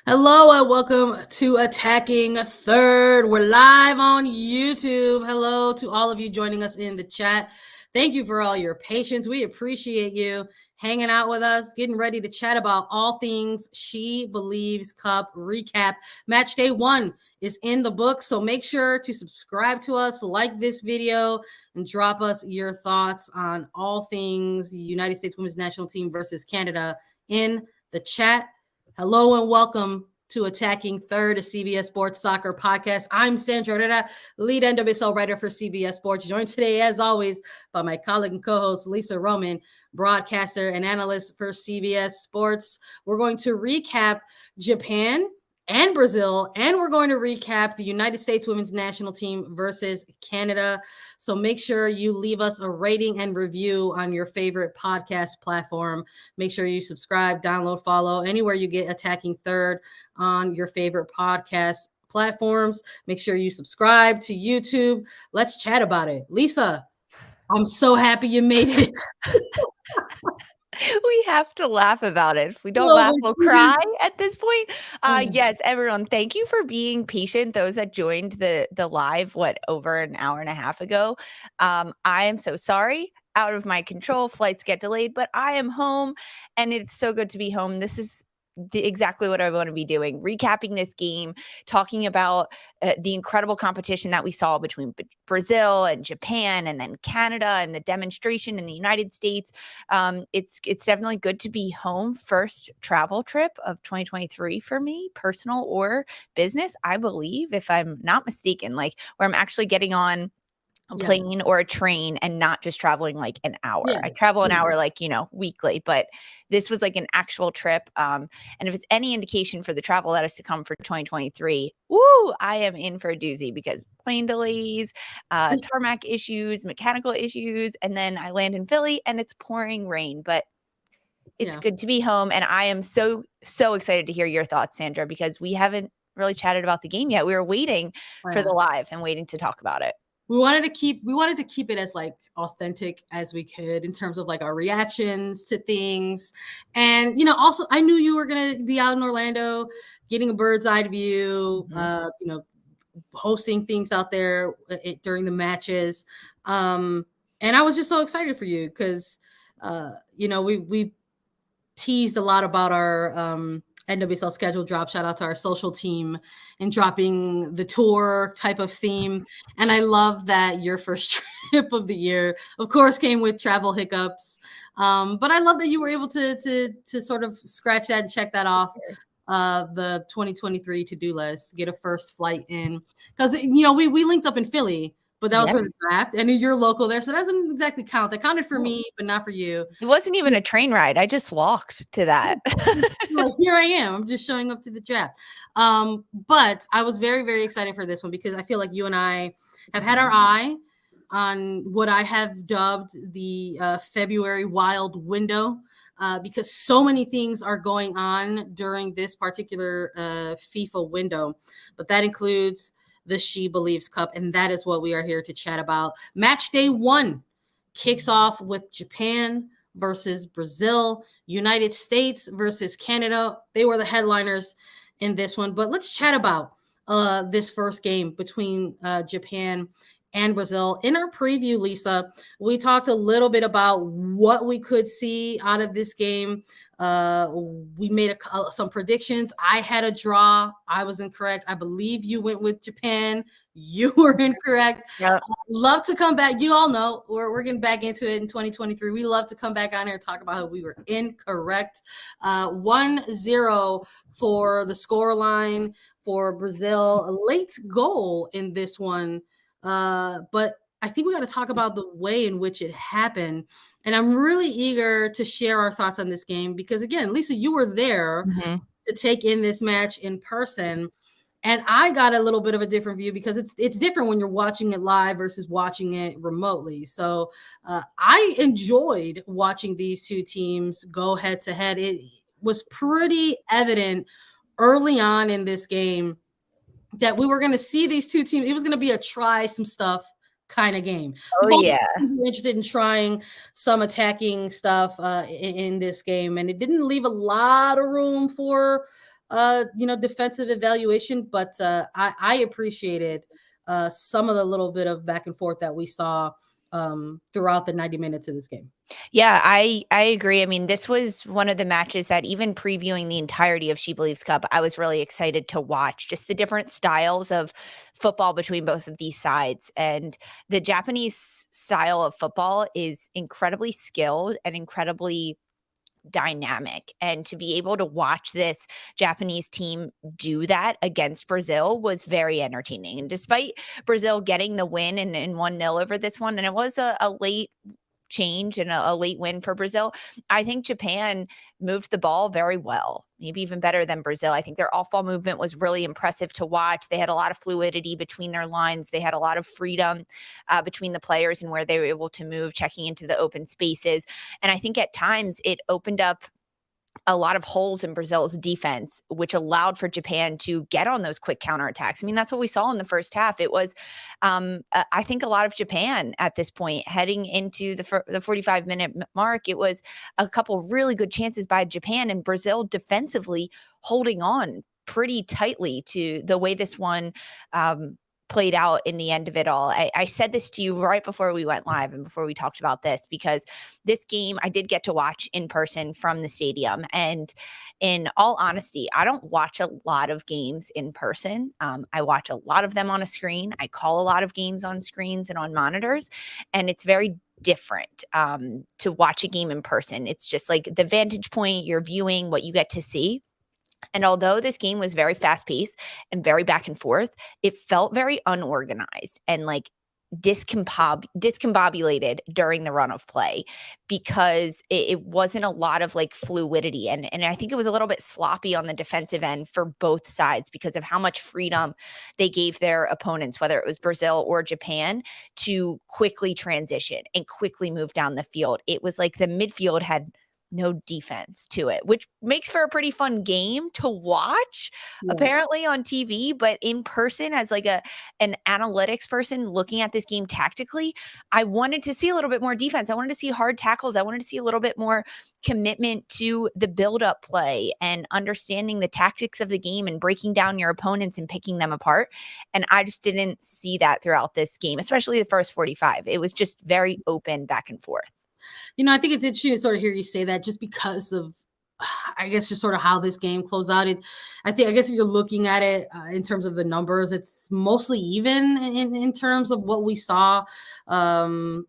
Hello and welcome to Attacking Third. We're live on YouTube. Hello to all of you joining us in the chat. Thank you for all your patience. We appreciate you hanging out with us, getting ready to chat about all things SheBelieves Cup recap. Match day 1 is in the book, so make sure to subscribe to us, like this video, and drop us your thoughts on all things United States Women's National Team versus Canada in the chat. Hello and welcome to Attacking Third, a CBS Sports soccer podcast. I'm Sandra and Herrera, lead NWSL writer for CBS Sports, joined today, as always, by my colleague and co-host Lisa Roman, broadcaster and analyst for CBS Sports. We're going to recap Japan and Brazil, and we're going to recap the United States Women's National Team versus Canada. So make sure you leave us a rating and review on your favorite podcast platform. Make sure you subscribe, download, follow anywhere you get Attacking Third on your favorite podcast platforms. Make sure you subscribe to YouTube. Let's chat about it. Lisa, I'm so happy you made it. We have to laugh about it. If we don't laugh, we'll cry at this point. Yes, everyone, thank you for being patient. Those that joined the live, over an hour and a half ago. I am so sorry. Out of my control. Flights get delayed, but I am home, and it's so good to be home. This is exactly what I want to be doing, recapping this game, talking about the incredible competition that we saw between Brazil and Japan and then Canada and the demonstration in the United States. It's definitely good to be home. First travel trip of 2023 for me, personal or business, I believe, if I'm not mistaken, where I'm actually getting on a plane or a train and not just traveling an hour. I travel an hour weekly, but this was an actual trip. And if it's any indication for the travel that is to come for 2023, I am in for a doozy because plane delays, tarmac issues, mechanical issues, and then I land in Philly and it's pouring rain, but it's good to be home. And I am so excited to hear your thoughts, Sandra, because we haven't really chatted about the game yet. We were waiting for the live and waiting to talk about it. We wanted to keep it as authentic as we could in terms of our reactions to things. And, also I knew you were going to be out in Orlando getting a bird's eye view, hosting things out there during the matches. And I was just so excited for you because, we teased a lot about our, NWSL schedule drop. Shout out to our social team and dropping the tour type of theme. And I love that your first trip of the year, of course, came with travel hiccups. But I love that you were able to sort of scratch that and check that off the 2023 to-do list, get a first flight in. Because, we linked up in Philly, but that was for the draft, and you're local there, so that doesn't exactly count. That counted for me, but not for you. It wasn't even a train ride. I just walked to that. Here I am. I'm just showing up to the draft. But I was very, very excited for this one because I feel like you and I have had our eye on what I have dubbed the February wild window, because so many things are going on during this particular FIFA window. But that includes the SheBelieves Cup, and that is what we are here to chat about. Match day 1 kicks off with Japan versus Brazil, United States versus Canada. They were the headliners in this one, but let's chat about this first game between Japan and Brazil. In our preview, Lisa, we talked a little bit about what we could see out of this game. We made some predictions. I had a draw. I was incorrect. I believe you went with Japan. You were incorrect. Yep. Love to come back. You all know we're getting back into it in 2023. We love to come back on here and talk about how we were incorrect. 1-0 for the scoreline for Brazil. A late goal in this one. But I think we got to talk about the way in which it happened. And I'm really eager to share our thoughts on this game because, again, Lisa, you were there to take in this match in person. And I got a little bit of a different view because it's different when you're watching it live versus watching it remotely. So I enjoyed watching these two teams go head to head. It was pretty evident early on in this game that we were going to see these two teams. It was going to be a try some stuff kind of game. Oh, yeah. Interested in trying some attacking stuff in this game. And it didn't leave a lot of room for defensive evaluation, but I appreciated some of the little bit of back and forth that we saw throughout the 90 minutes of this game. Yeah, I agree. I mean, this was one of the matches that even previewing the entirety of She Believes Cup, I was really excited to watch just the different styles of football between both of these sides. And the Japanese style of football is incredibly skilled and incredibly dynamic. And to be able to watch this Japanese team do that against Brazil was very entertaining. And despite Brazil getting the win and 1-0 over this one, and it was a late change and a late win for Brazil, I think Japan moved the ball very well, maybe even better than Brazil. I think their off-ball movement was really impressive to watch. They had a lot of fluidity between their lines. They had a lot of freedom between the players and where they were able to move, checking into the open spaces. And I think at times it opened up a lot of holes in Brazil's defense, which allowed for Japan to get on those quick counterattacks. I mean, that's what we saw in the first half. It was, I think, a lot of Japan at this point heading into the 45-minute mark. It was a couple really good chances by Japan, and Brazil defensively holding on pretty tightly to the way this one played out in the end of it all. I said this to you right before we went live and before we talked about this, because this game I did get to watch in person from the stadium. And in all honesty, I don't watch a lot of games in person. I watch a lot of them on a screen. I call a lot of games on screens and on monitors, and it's very different to watch a game in person. It's just like the vantage point, you're viewing what you get to see. And although this game was very fast paced and very back and forth, it felt very unorganized and like discombobulated during the run of play, because it wasn't a lot of like fluidity. And I think it was a little bit sloppy on the defensive end for both sides because of how much freedom they gave their opponents, whether it was Brazil or Japan, to quickly transition and quickly move down the field. It was like the midfield had no defense to it, which makes for a pretty fun game to watch, apparently on TV, but in person as like an analytics person looking at this game tactically, I wanted to see a little bit more defense. I wanted to see hard tackles. I wanted to see a little bit more commitment to the build-up play and understanding the tactics of the game and breaking down your opponents and picking them apart. And I just didn't see that throughout this game, especially the first 45. It was just very open back and forth. I think it's interesting to sort of hear you say that just because of, I guess, just sort of how this game closed out. I guess if you're looking at it in terms of the numbers, it's mostly even in terms of what we saw in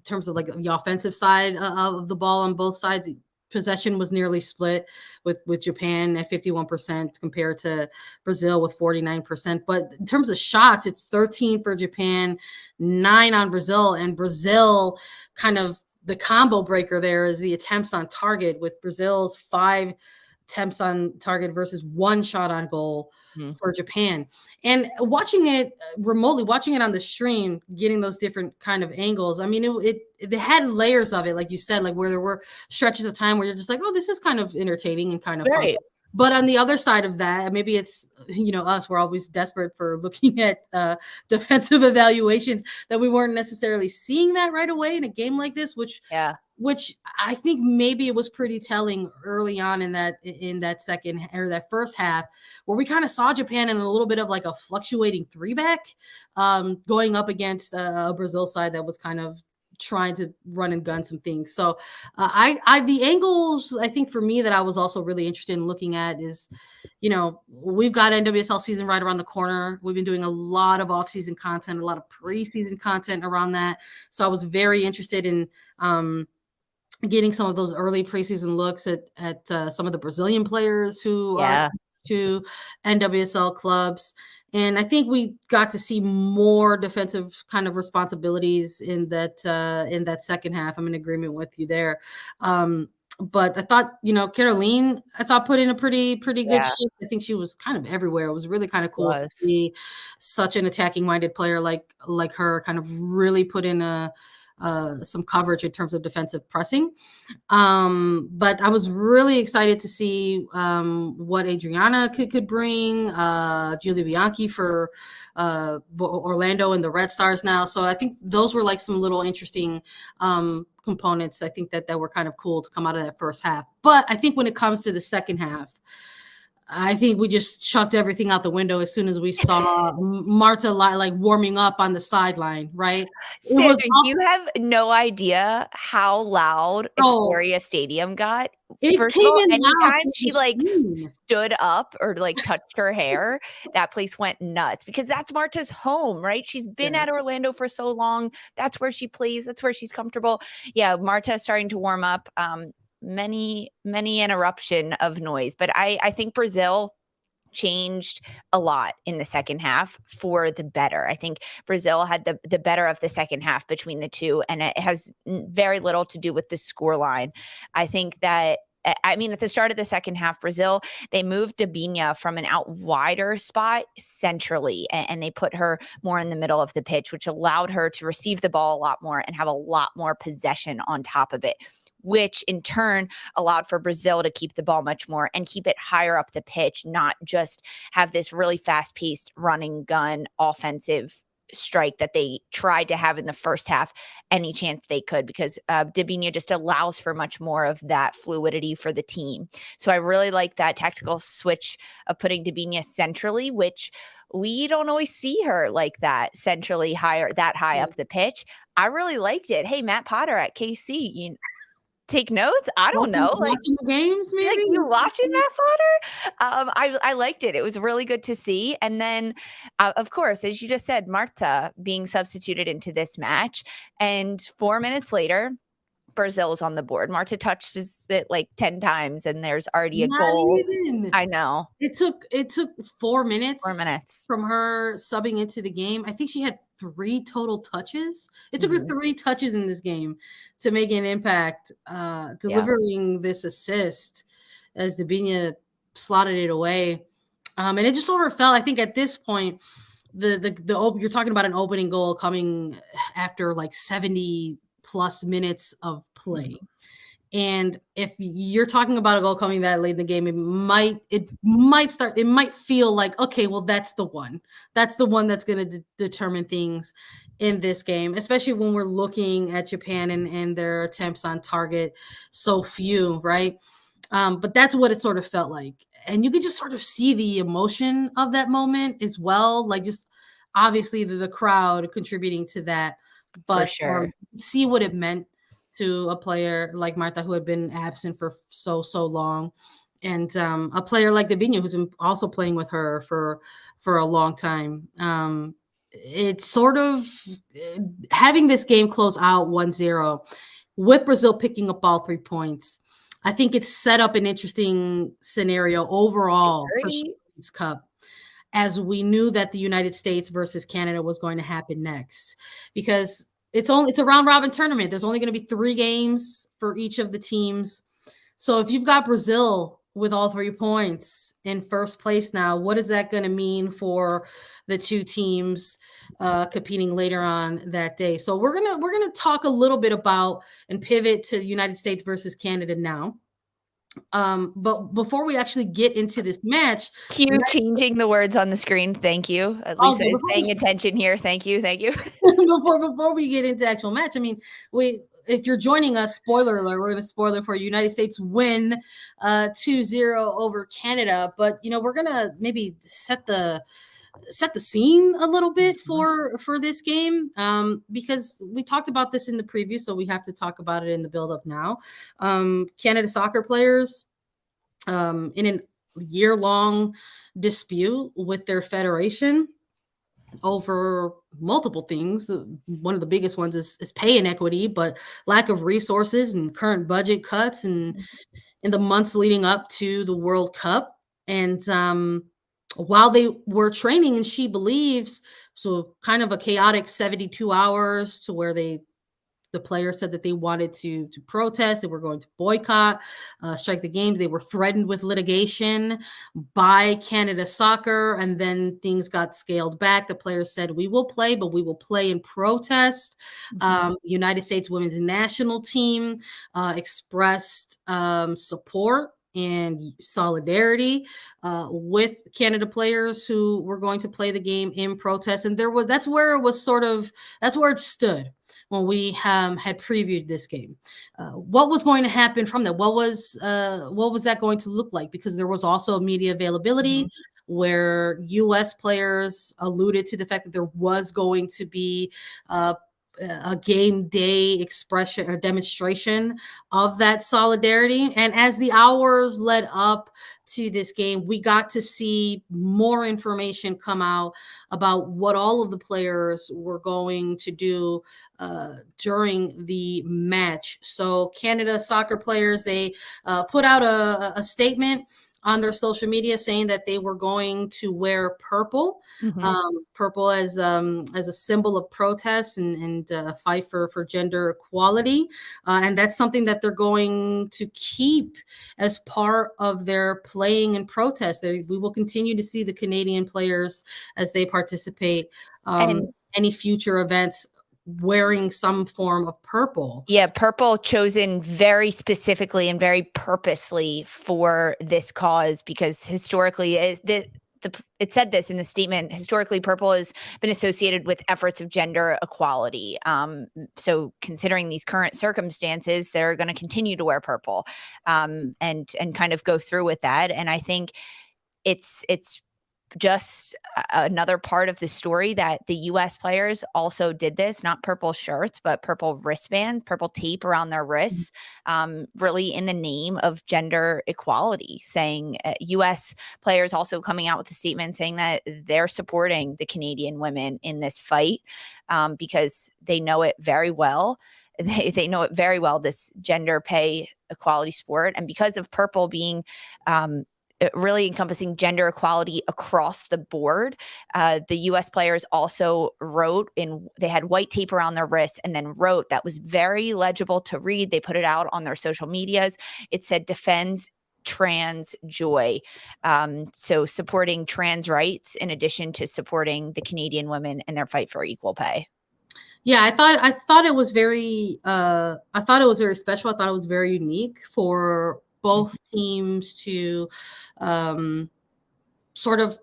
terms of like the offensive side of the ball on both sides. Possession was nearly split with Japan at 51% compared to Brazil with 49%. But in terms of shots, it's 13 for Japan, 9 on Brazil, and Brazil kind of the combo breaker there is the attempts on target, with Brazil's 5 attempts on target versus 1 shot on goal for Japan. And watching it remotely, watching it on the stream, getting those different kind of angles. I mean, it had layers of it, like you said, like where there were stretches of time where you're just like, oh, this is kind of entertaining and kind of fun. But on the other side of that, maybe it's, us, we're always desperate for looking at defensive evaluations, that we weren't necessarily seeing that right away in a game like this, which I think maybe it was pretty telling early on in that second or that first half, where we kind of saw Japan in a little bit of like a fluctuating 3-back going up against a Brazil side that was kind of trying to run and gun some things. So the angles, I think for me, that I was also really interested in looking at is, we've got NWSL season right around the corner. We've been doing a lot of off-season content, a lot of preseason content around that. So I was very interested in getting some of those early preseason looks at some of the Brazilian players who are to NWSL clubs. And I think we got to see more defensive kind of responsibilities in that second half. I'm in agreement with you there. But I thought, Caroline, put in a pretty good shift. I think she was kind of everywhere. It was really kind of cool to see such an attacking minded player like her kind of really put in some coverage in terms of defensive pressing. But I was really excited to see what Adriana could bring, Julia Bianchi for Orlando and the Red Stars now. So I think those were like some little interesting components. I think that were kind of cool to come out of that first half. But I think when it comes to the second half, I think we just chucked everything out the window as soon as we saw Marta like warming up on the sideline, right? It was Sandra, you have no idea how loud oh, Exploria Stadium got. it First of came all, in loud anytime through the she, like, screen. stood up or, like, touched her hair, that place went nuts because that's Marta's home, right? She's been Yeah. at Orlando for so long. That's where she plays. That's where she's comfortable. Yeah, Marta is starting to warm up. Many interruption of noise, but I think Brazil changed a lot in the second half for the better. I think Brazil had the better of the second half between the two, and it has very little to do with the scoreline. I think that I mean, at the start of the second half, Brazil, they moved Dabinha from an out wider spot centrally, and they put her more in the middle of the pitch, which allowed her to receive the ball a lot more and have a lot more possession on top of it, which in turn allowed for Brazil to keep the ball much more and keep it higher up the pitch, not just have this really fast-paced running gun offensive strike that they tried to have in the first half any chance they could, because Dabinha just allows for much more of that fluidity for the team. So I really like that tactical switch of putting Dabinha centrally, which we don't always see her like that centrally higher, that high Yeah. up the pitch. I really liked it. Hey, Matt Potter at KC, take notes? I don't know, Watching the games, maybe? you watching Matt Potter? I liked it. It was really good to see, and then, of course, as you just said, Marta being substituted into this match, and 4 minutes later, Brazil's on the board. Marta touches it, like, 10 times, and there's already a Not goal. even. I know. It took 4 4 minutes minutes. from her subbing into the game. I think she had 3 total touches. It took her Mhm. 3 touches in this game to make an impact, Yeah, delivering this assist as Dabinia slotted it away. And it just sort of felt, I think at this point, you're talking about an opening goal coming after like 70 plus minutes of play. mhm, And if you're talking about a goal coming that late in the game, it might feel like, okay, well, that's the one. That's the one that's going to determine things in this game, especially when we're looking at Japan and their attempts on target, so few, right? But that's what it sort of felt like. And you could just sort of see the emotion of that moment as well. Like, just obviously the crowd contributing to that, for but sure. see what it meant to a player like Marta, who had been absent for so long, and a player like Davinho, who's been also playing with her for a long time. It's sort of having this game close out 1-0 with Brazil picking up all 3 points. I think it's set up an interesting scenario overall for Agree. SheBelieves Cup, as we knew that the United States versus Canada was going to happen next, because it's a round robin tournament. There's only going to be 3 games for each of the teams. So if you've got Brazil with all 3 points in first place now, what is that going to mean for the 2 teams competing later on that day? So we're gonna talk a little bit about and pivot to United States versus Canada now. But before we actually get into this match, Cue changing the words on the screen. Thank you. Lisa okay, is paying attention here. Thank you. Thank you. before we get into actual match, I mean, we if you're joining us, spoiler alert, we're going to spoiler for United States win 2-0 over Canada, but we're going to maybe set the scene a little bit Mhm. for this game, because we talked about this in the preview, so we have to talk about it in the build up now. Canada soccer players, in a year-long dispute with their federation over multiple things. One of the biggest ones is pay inequity, but lack of resources and current budget cuts, and in the months leading up to the World Cup. And while they were training in She Believes, so kind of a chaotic 72 hours to where the players said that they wanted to protest. They were going to boycott, strike the games. They were threatened with litigation by Canada Soccer, and then things got scaled back. The players said, "We will play, but we will play in protest." Mhm. The United States women's national team expressed support and solidarity with Canada players who were going to play the game in protest. And that's where it stood when we had previewed this game. What was going to happen from that? What was that going to look like? Because there was also media availability where U.S. players alluded to the fact that there was going to be a game day expression or demonstration of that solidarity. And as the hours led up to this game, we got to see more information come out about what all of the players were going to do during the match. So Canada soccer players, they put out a statement on their social media saying that they were going to wear purple, purple as a symbol of protest and fight for gender equality, and that's something that they're going to keep as part of their playing and protest. We will continue to see the Canadian players as they participate any future events wearing some form of purple. Yeah, purple chosen very specifically and very purposely for this cause, because historically it said this in the statement. Historically, purple has been associated with efforts of gender equality. So considering these current circumstances, they're going to continue to wear purple and kind of go through with that. And I think it's just another part of the story that the U.S. players also did this, not purple shirts, but purple wristbands, purple tape around their wrists, really in the name of gender equality, saying U.S. players also coming out with a statement saying that they're supporting the Canadian women in this fight because they know it very well. They know it very well, this gender pay equality sport. And because of purple being really encompassing gender equality across the board. The U.S. players also wrote they had white tape around their wrists and then wrote, that was very legible to read. They put it out on their social medias. It said, defends trans joy. So supporting trans rights in addition to supporting the Canadian women in their fight for equal pay. Yeah, I thought it was very special. I thought it was very unique for both teams to sort of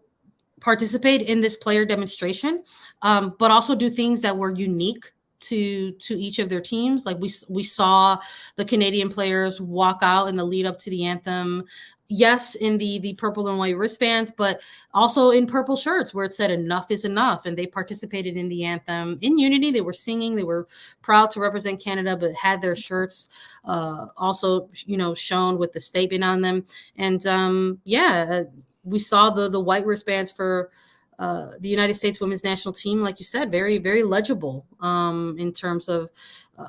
participate in this player demonstration, but also do things that were unique to each of their teams. Like we saw the Canadian players walk out in the lead up to the anthem. Yes, in the purple and white wristbands, but also in purple shirts where it said enough is enough. And they participated in the anthem in unity. They were singing. They were proud to represent Canada, but had their shirts also, shown with the statement on them. And we saw the white wristbands for the United States women's national team, like you said, very, very legible in terms of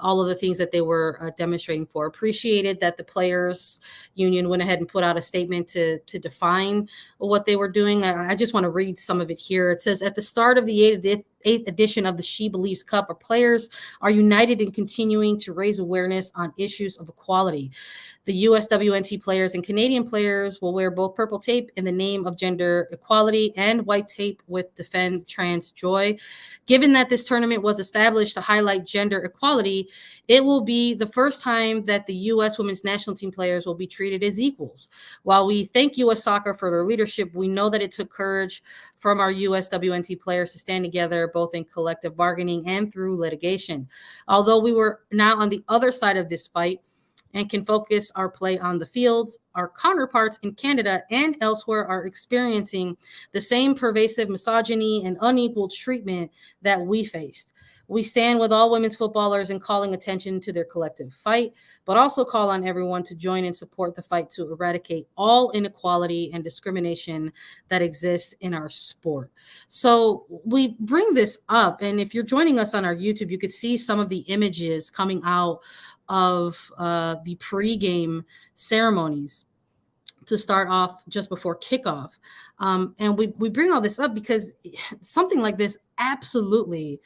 all of the things that they were demonstrating for. Appreciated that the players union went ahead and put out a statement to define what they were doing. I just want to read some of it here. It says, at the start of the eighth edition of the SheBelieves Cup, our players are united in continuing to raise awareness on issues of equality. The USWNT players and Canadian players will wear both purple tape in the name of gender equality and white tape with Defend Trans Joy. Given that this tournament was established to highlight gender equality, it will be the first time that the U.S. women's national team players will be treated as equals. While we thank U.S. Soccer for their leadership, we know that it took courage from our USWNT players to stand together, both in collective bargaining and through litigation. Although we were now on the other side of this fight and can focus our play on the fields, our counterparts in Canada and elsewhere are experiencing the same pervasive misogyny and unequal treatment that we faced. We stand with all women's footballers in calling attention to their collective fight, but also call on everyone to join and support the fight to eradicate all inequality and discrimination that exists in our sport. So we bring this up, and if you're joining us on our YouTube, you could see some of the images coming out of the pregame ceremonies to start off just before kickoff. And we bring all this up because something like this absolutely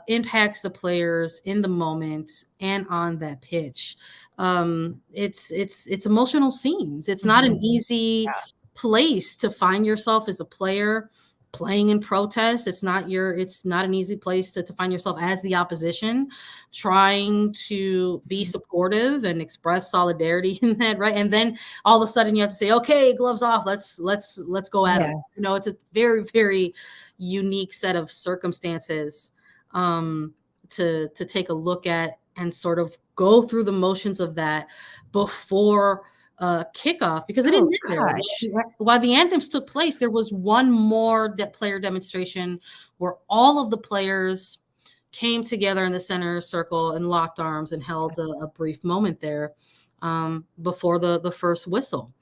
impacts the players in the moment and on that pitch. It's emotional scenes. It's not an easy place to find yourself as a player. playing in protest. It's not an easy place to find yourself as the opposition, trying to be supportive and express solidarity in that, right? And then all of a sudden you have to say, okay, gloves off, let's go at Yeah. them. It's a very, very unique set of circumstances to take a look at and sort of go through the motions of that before kickoff, because it didn't end there. While the anthems took place, there was one more player demonstration where all of the players came together in the center circle and locked arms and held a brief moment there before the first whistle.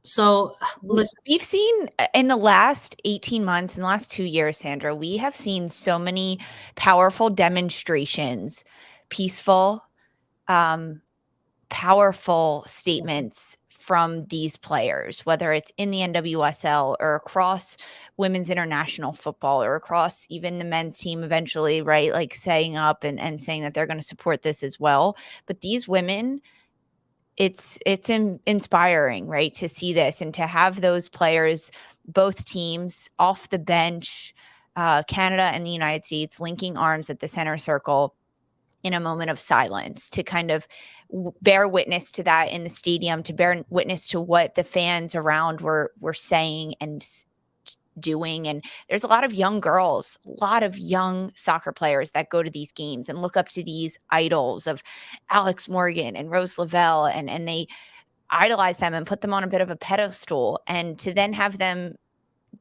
So listen, we've seen in the last 18 months, in the last 2 years, Sandra, we have seen so many powerful demonstrations, peaceful, powerful statements from these players, whether it's in the NWSL or across women's international football or across even the men's team eventually, right? Like saying up and saying that they're going to support this as well. But these women, it's inspiring, right, to see this and to have those players, both teams off the bench, Canada and the United States linking arms at the center circle in a moment of silence to kind of bear witness to that in the stadium, to bear witness to what the fans around were saying and doing. And there's a lot of young girls, a lot of young soccer players that go to these games and look up to these idols of Alex Morgan and Rose Lavelle, and they idolize them and put them on a bit of a pedestal, and to then have them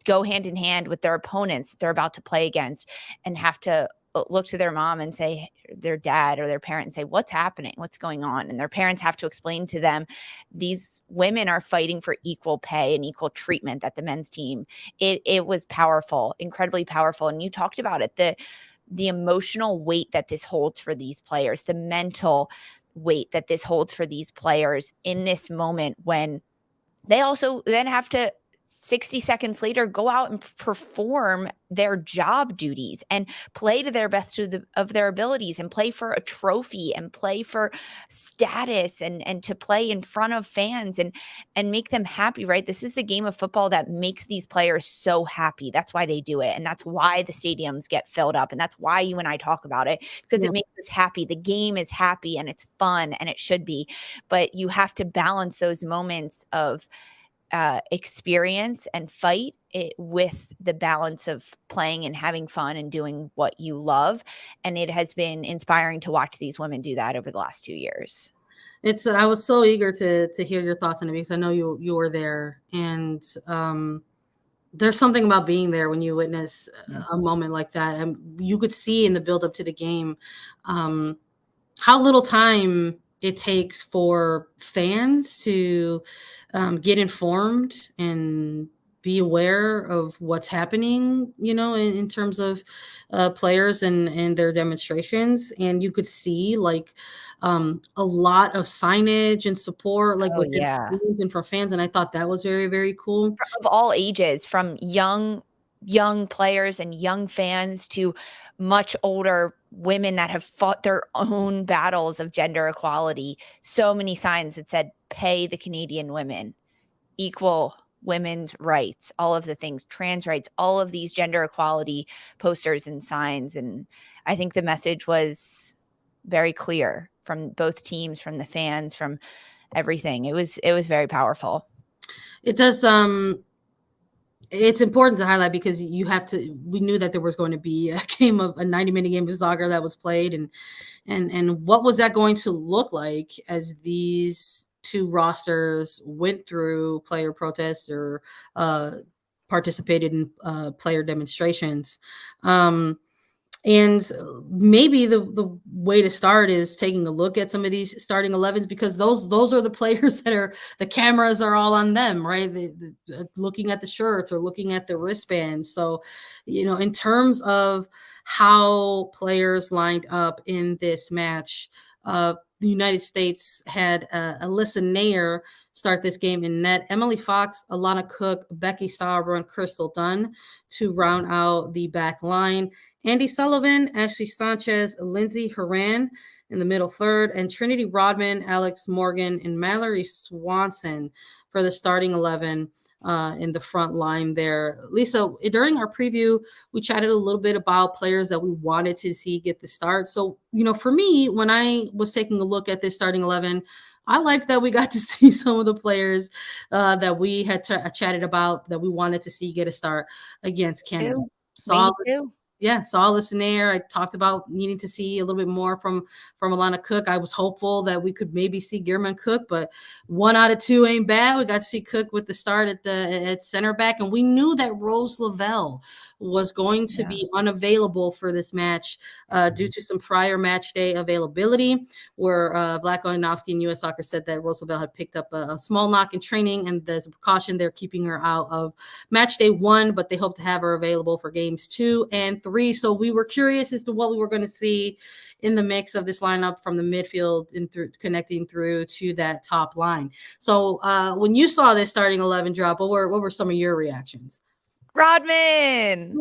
go hand in hand with their opponents that they're about to play against and have to look to their mom and say, their dad or their parent, and say, what's happening? What's going on? And their parents have to explain to them, these women are fighting for equal pay and equal treatment at the men's team. It was powerful, incredibly powerful. And you talked about it, the emotional weight that this holds for these players, the mental weight that this holds for these players in this moment when they also then have to 60 seconds later go out and perform their job duties and play to their best of their abilities and play for a trophy and play for status and to play in front of fans and make them happy, right? This is the game of football that makes these players so happy. That's why they do it. And that's why the stadiums get filled up. And that's why you and I talk about it, because it makes us happy. The game is happy and it's fun, and it should be. But you have to balance those moments of experience and fight it with the balance of playing and having fun and doing what you love. And it has been inspiring to watch these women do that over the last 2 years. I was so eager to hear your thoughts on it, because I know you were there, and there's something about being there when you witness a moment like that. And you could see in the build up to the game how little time it takes for fans to get informed and be aware of what's happening, in terms of players and their demonstrations. And you could see like a lot of signage and support, like within fans and for fans. And I thought that was very, very cool. Of all ages, from young players and young fans to much older women that have fought their own battles of gender equality. So many signs that said, pay the Canadian women, equal women's rights, all of the things, trans rights, all of these gender equality posters and signs. And I think the message was very clear from both teams, from the fans, from everything. It was very powerful. It does. It's important to highlight, because we knew that there was going to be a 90-minute game of soccer that was played, and what was that going to look like as these two rosters went through player protests or participated in player demonstrations. And maybe the way to start is taking a look at some of these starting 11s, because those are the players that the cameras are all on them, right? Looking at the shirts or looking at the wristbands. So, in terms of how players lined up in this match, the United States had Alyssa Nair start this game in net, Emily Fox, Alana Cook, Becky Sauber, and Crystal Dunn to round out the back line. Andy Sullivan, Ashley Sanchez, Lindsay Horan in the middle third, and Trinity Rodman, Alex Morgan, and Mallory Swanson for the starting 11 in the front line there. Lisa, during our preview, we chatted a little bit about players that we wanted to see get the start. So, for me, when I was taking a look at this starting 11, I liked that we got to see some of the players that we had chatted about that we wanted to see get a start against Canada. Me too. Yeah, saw Listener. I talked about needing to see a little bit more from Alana Cook. I was hopeful that we could maybe see Gearman Cook, but 1 out of 2 ain't bad. We got to see Cook with the start at center back, and we knew that Rose Lavelle was going to be unavailable for this match due to some prior match day availability, where Vlatko Janowski and U.S. Soccer said that Rose Lavelle had picked up a small knock in training, and there's a precaution they're keeping her out of match day 1, but they hope to have her available for games 2 and 3. So we were curious as to what we were going to see in the mix of this lineup from the midfield and connecting through to that top line. So when you saw this starting 11 drop, what were some of your reactions? Rodman.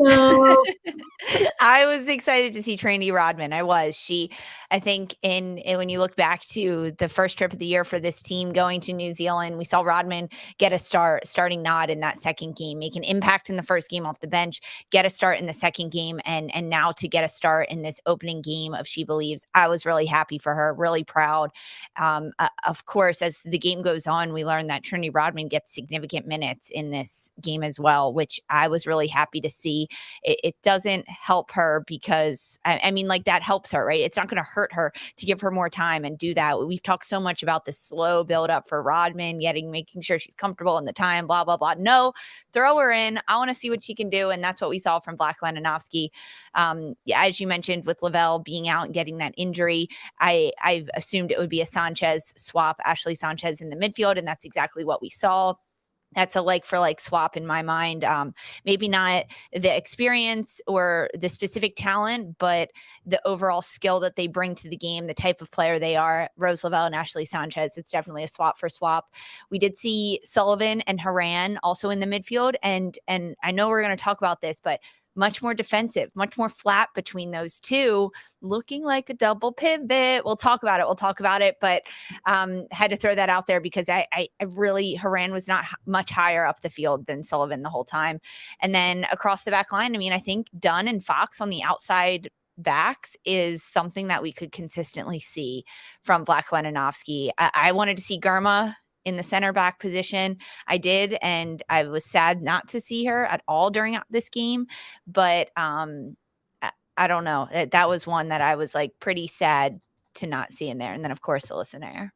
I was excited to see Trinity Rodman. I think when you look back to the first trip of the year for this team going to New Zealand, we saw Rodman get a starting nod in that second game, make an impact in the first game off the bench, get a start in the second game, and now to get a start in this opening game of SheBelieves. I was really happy for her, really proud. Of course, as the game goes on, we learned that Trinity Rodman gets significant minutes in this game as well, which I was really happy to see. It doesn't help her because, I mean, like, that helps her, right? It's not going to hurt her to give her more time and do that. We've talked so much about the slow build up for Rodman, making sure she's comfortable in the time, blah, blah, blah. No, throw her in. I want to see what she can do. And that's what we saw from Vlatko Janowski. As you mentioned, with Lavelle being out and getting that injury, I assumed it would be a Sanchez swap, Ashley Sanchez in the midfield. And that's exactly what we saw. That's a like-for-like swap in my mind. Maybe not the experience or the specific talent, but the overall skill that they bring to the game, the type of player they are. Rose Lavelle and Ashley Sanchez, it's definitely a swap for swap. We did see Sullivan and Herrera also in the midfield, and I know we're going to talk about this, but much more defensive, much more flat between those two, looking like a double pivot. We'll talk about it, but had to throw that out there because I really, Herrera was not much higher up the field than Sullivan the whole time. And then across the back line, I mean, I think Dunn and Fox on the outside backs is something that we could consistently see from Vlatko Janowski. I wanted to see Girma in the center back position. I did, and I was sad not to see her at all during this game. But I don't know. That was one that I was like pretty sad to not see in there. And then, of course, the listener.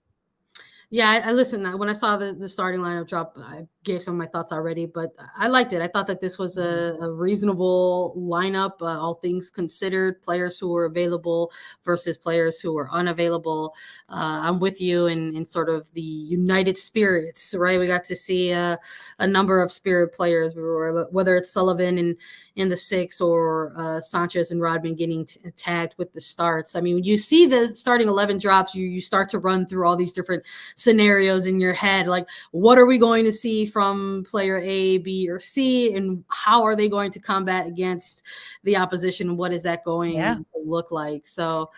Yeah, I listened. When I saw the starting lineup drop, I gave some of my thoughts already, but I liked it. I thought that this was a reasonable lineup, all things considered, players who were available versus players who were unavailable. I'm with you in sort of the united spirits, right? We got to see a number of spirit players, whether it's Sullivan in the 6 or Sanchez and Rodman getting tagged with the starts. I mean, when you see the starting 11 drops, you start to run through all these different scenarios in your head, like what are we going to see from player A, B, or C, and how are they going to combat against the opposition? What is that going to look like? So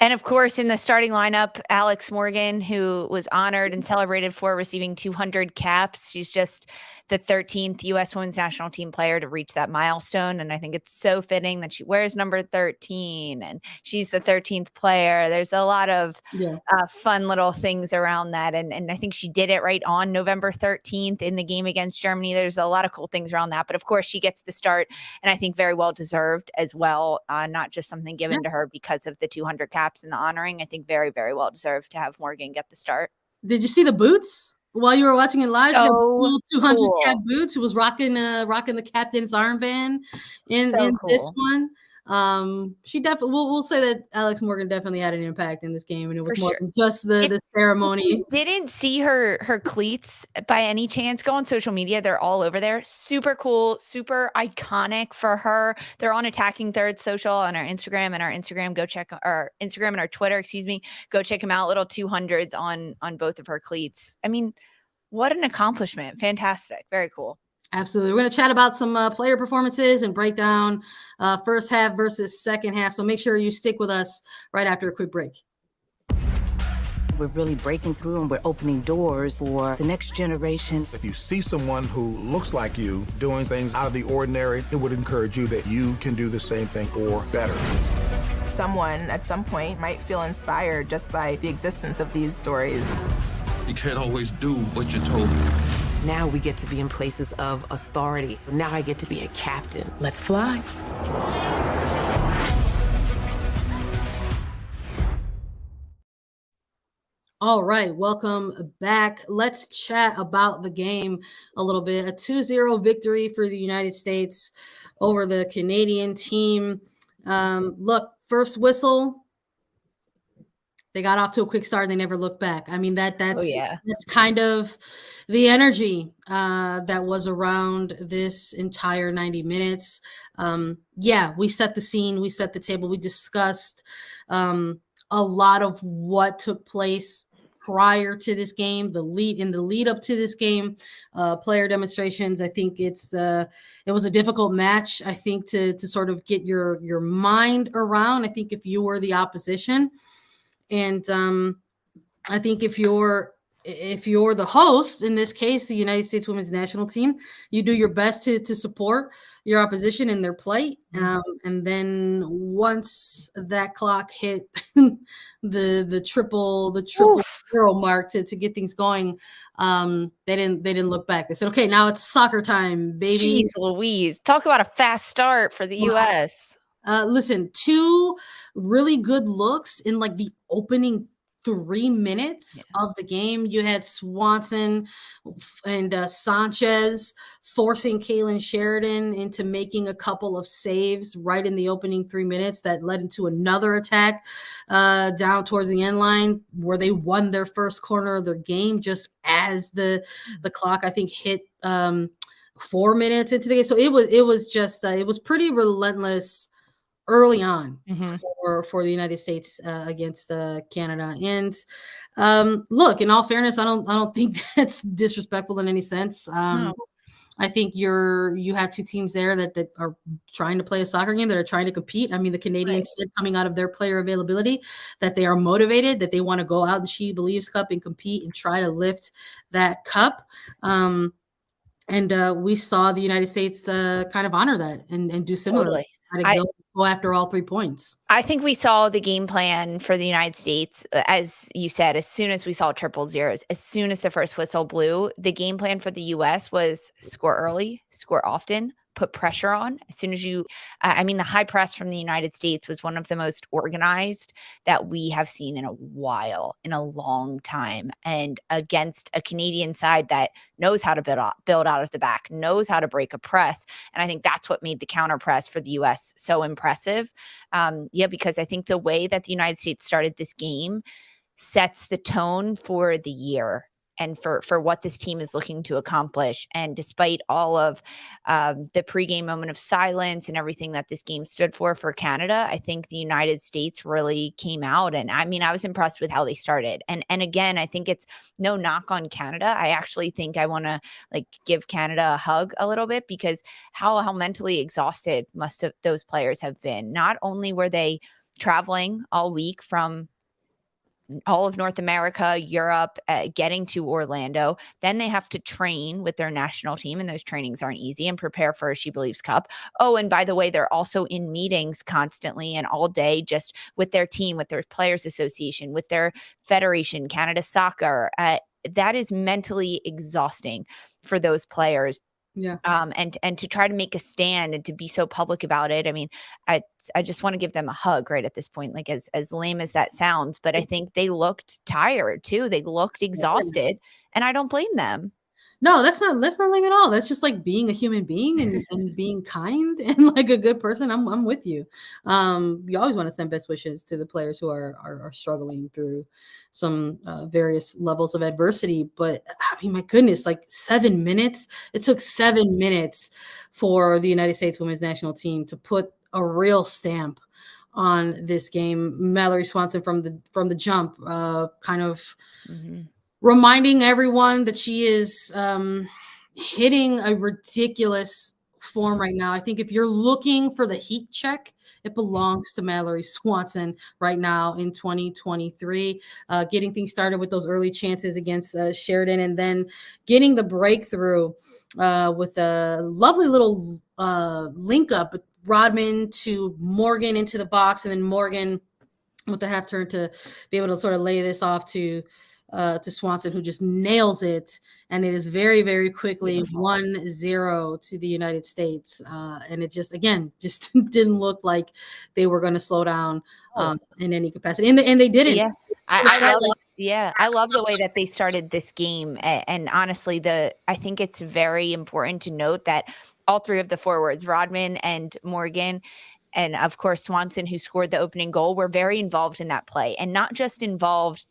and of course, in the starting lineup, Alex Morgan, who was honored and celebrated for receiving 200 caps. She's just the 13th U.S. Women's National Team player to reach that milestone. And I think it's so fitting that she wears number 13 and she's the 13th player. There's a lot of fun little things around that. And I think she did it right on November 13th in the game against Germany. There's a lot of cool things around that. But of course, she gets the start, and I think very well deserved as well. Not just something given to her because of the 200 caps and the honoring. I think very, very well deserved to have Morgan get the start. Did you see the boots while you were watching it live? So cool 200 cap boots. Who was rocking the captain's armband in this one. She definitely, we'll say that Alex Morgan definitely had an impact in this game, and it was more than just the ceremony. If you didn't see her cleats by any chance, go on social media. They're all over there. Super cool, super iconic for her. They're on Attacking Third Social on our Instagram go check our Instagram and our Twitter, excuse me. Go check them out. Little 200s on both of her cleats. I mean, what an accomplishment. Fantastic. Very cool. Absolutely. We're going to chat about some player performances and break down first half versus second half. So make sure you stick with us right after a quick break. we're really breaking through and we're opening doors for the next generation. If you see someone who looks like you doing things out of the ordinary, it would encourage you that you can do the same thing or better. Someone at some point might feel inspired just by the existence of these stories. You can't always do what you're told. Now we get to be in places of authority. Now I get to be a captain. Let's fly. All right, welcome back. Let's chat about the game a little bit. A 2-0 victory for the United States over the Canadian team. Look, first whistle, they got off to a quick start and they never looked back. I mean, that's kind of the energy that was around this entire 90 minutes. We set the scene, we set the table, we discussed a lot of what took place prior to this game, the lead up to this game, player demonstrations. I think it was a difficult match, I think, to sort of get your mind around. I think if you were the opposition, and I think if you're the host, in this case, the United States women's national team, you do your best to support your opposition in their play. And then once that clock hit the triple zero mark to get things going, they didn't look back. They said, okay, now it's soccer time, baby. Jeez Louise. Talk about a fast start for the US. Listen, 2 really good looks in like the opening 3 minutes of the game. You had Swanson and Sanchez forcing Kaylin Sheridan into making a couple of saves right in the opening 3 minutes that led into another attack down towards the end line where they won their first corner of their game just as the clock, I think, hit 4 minutes into the game. So it was pretty relentless early on for the United States against Canada. And look, in all fairness, I don't think that's disrespectful in any sense. No. I think you have 2 teams there that are trying to play a soccer game, that are trying to compete. I mean, the Canadians said coming out of their player availability that they are motivated, that they want to go out in SheBelieves Cup and compete and try to lift that cup. And we saw the United States kind of honor that and do similar. Totally. Go after all 3 points. I think we saw the game plan for the United States, as you said, as soon as we saw triple zeros, as soon as the first whistle blew, the game plan for the U.S. was score early, score often, put pressure on. As soon as the high press from the United States was one of the most organized that we have seen in a while, in a long time, and against a Canadian side that knows how to build out of the back, knows how to break a press. And I think that's what made the counter press for the U.S. so impressive. Because I think the way that the United States started this game sets the tone for the year and for what this team is looking to accomplish. And despite all of the pregame moment of silence and everything that this game stood for Canada, I think the United States really came out. And I mean, I was impressed with how they started. And again, I think it's no knock on Canada. I actually think I want to give Canada a hug a little bit, because how mentally exhausted must have those players have been. Not only were they traveling all week from all of North America, Europe, getting to Orlando. Then they have to train with their national team, and those trainings aren't easy, and prepare for a SheBelieves Cup. Oh, and by the way, they're also in meetings constantly and all day, just with their team, with their Players Association, with their federation, Canada Soccer. That is mentally exhausting for those players. Yeah. And to try to make a stand and to be so public about it. I mean, I just want to give them a hug right at this point, as lame as that sounds, but I think they looked tired too. They looked exhausted, and I don't blame them. No, that's not lame at all. That's just like being a human being and being kind and like a good person. I'm with you. You always want to send best wishes to the players who are struggling through some various levels of adversity. But I mean, my goodness, 7 minutes. It took 7 minutes for the United States women's national team to put a real stamp on this game. Mallory Swanson from the jump, kind of. Mm-hmm. Reminding everyone that she is hitting a ridiculous form right now. I think if you're looking for the heat check, it belongs to Mallory Swanson right now in 2023, getting things started with those early chances against Sheridan, and then getting the breakthrough with a lovely little link up with Rodman to Morgan into the box, and then Morgan with the half turn to be able to sort of lay this off to Swanson, who just nails it. And it is very, very quickly 1-0 to the United States. And it just, again, just didn't look like they were going to slow down in any capacity. And they didn't. Yeah. I love the way that they started this game. And honestly, I think it's very important to note that all three of the forwards, Rodman and Morgan, and of course Swanson, who scored the opening goal, were very involved in that play, and not just involved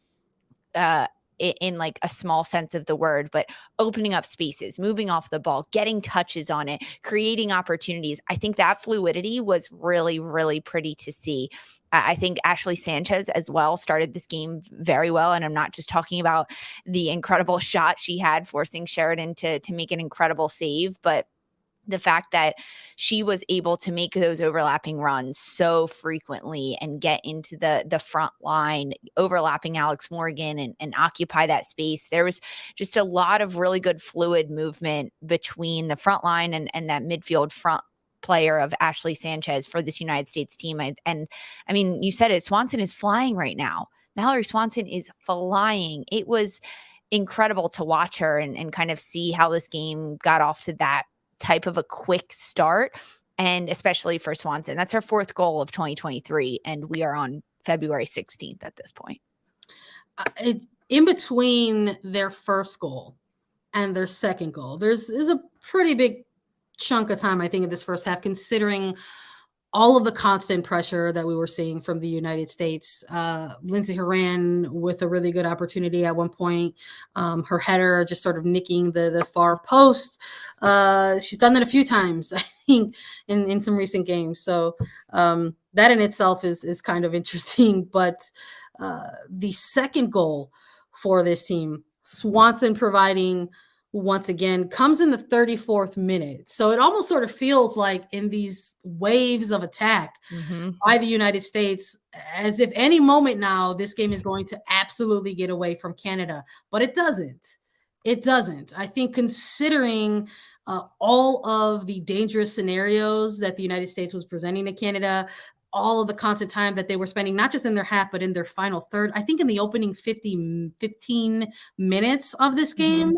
in like a small sense of the word, but opening up spaces, moving off the ball, getting touches on it, creating opportunities. I think that fluidity was really, really pretty to see. I think Ashley Sanchez as well started this game very well. And I'm not just talking about the incredible shot she had forcing Sheridan to make an incredible save, but the fact that she was able to make those overlapping runs so frequently and get into the front line, overlapping Alex Morgan and occupy that space. There was just a lot of really good fluid movement between the front line and that midfield front player of Ashley Sanchez for this United States team. And I mean, you said it, Swanson is flying right now. Mallory Swanson is flying. It was incredible to watch her and kind of see how this game got off to that type of a quick start, and especially for Swanson. That's her fourth goal of 2023, and we are on February 16th at this point. In between their first goal and their second goal, there's a pretty big chunk of time, I think, in this first half, considering all of the constant pressure that we were seeing from the United States. Lindsay Herrera with a really good opportunity at one point. Her header just sort of nicking the far post. She's done that a few times, I think, in some recent games. So that in itself is kind of interesting. But the second goal for this team, Swanson providing once again, comes in the 34th minute. So it almost sort of feels like in these waves of attack by the United States, as if any moment now, this game is going to absolutely get away from Canada, but it doesn't. It doesn't. I think considering all of the dangerous scenarios that the United States was presenting to Canada, all of the constant time that they were spending, not just in their half, but in their final third. I think in the opening 15 minutes of this game,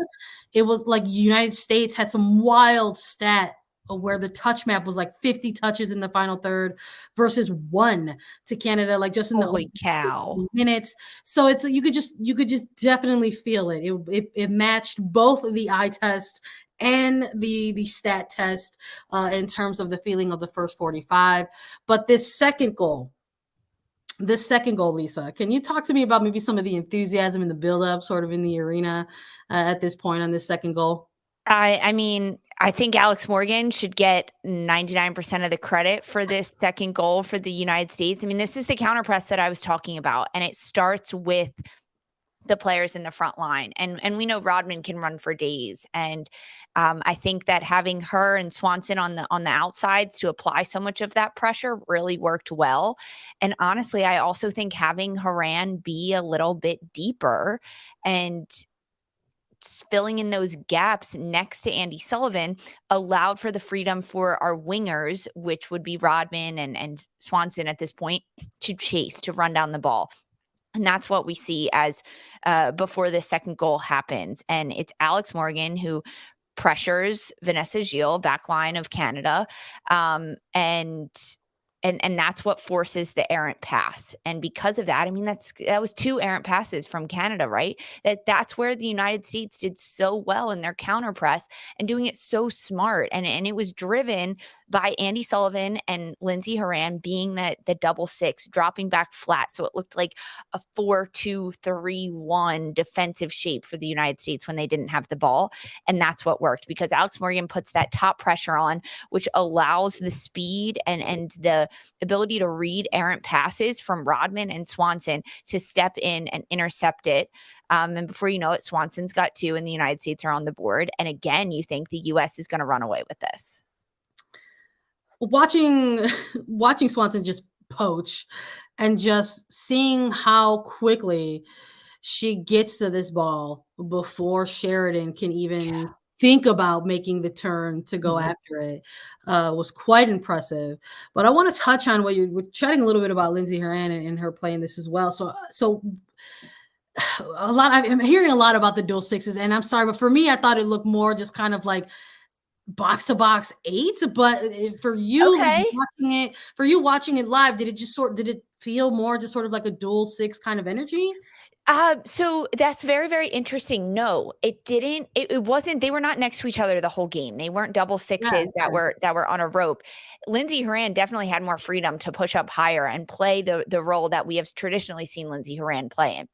it was like United States had some wild stat where the touch map was like 50 touches in the final third versus 1 to Canada, like just in the Holy cow minutes. So it's you could just definitely feel it. It matched both the eye test and the stat test in terms of the feeling of the first 45. But this second goal, Lisa, can you talk to me about maybe some of the enthusiasm and the buildup sort of in the arena at this point on this second goal? I mean, I think Alex Morgan should get 99% of the credit for this second goal for the United States. I mean, this is the counter press that I was talking about, and it starts with the players in the front line. And we know Rodman can run for days. And I think that having her and Swanson on the outsides to apply so much of that pressure really worked well. And honestly, I also think having Herrera be a little bit deeper and filling in those gaps next to Andy Sullivan allowed for the freedom for our wingers, which would be Rodman and Swanson at this point, to chase, to run down the ball. And that's what we see as before the second goal happens. And it's Alex Morgan who pressures Vanessa Gilles, backline of Canada. And that's what forces the errant pass. And because of that, I mean, that was 2 errant passes from Canada, right? That's where the United States did so well in their counter press and doing it so smart. And it was driven by Andy Sullivan and Lindsay Herrera being the double 6, dropping back flat. So it looked like a 4-2-3-1 defensive shape for the United States when they didn't have the ball. And that's what worked because Alex Morgan puts that top pressure on, which allows the speed and the ability to read errant passes from Rodman and Swanson to step in and intercept it. And before you know it, Swanson's got 2 and the United States are on the board. And again, you think the U.S. is going to run away with this. watching watching Swanson just poach and just seeing how quickly she gets to this ball before Sheridan can even think about making the turn to go after it was quite impressive. But I want to touch on what we're chatting a little bit about Lindsey Horan and her playing this as well. So I'm hearing a lot about the dual sixes, and I'm sorry, but for me, I thought it looked more just kind of like box to box eight. But for you, Okay. watching it live, did it feel more just sort of like a dual six kind of energy? So that's very, very interesting. No, it didn't. It wasn't. They were not next to each other the whole game. They weren't double sixes that were on a rope. Lindsey Horan definitely had more freedom to push up higher and play the role that we have traditionally seen Lindsey Horan play in.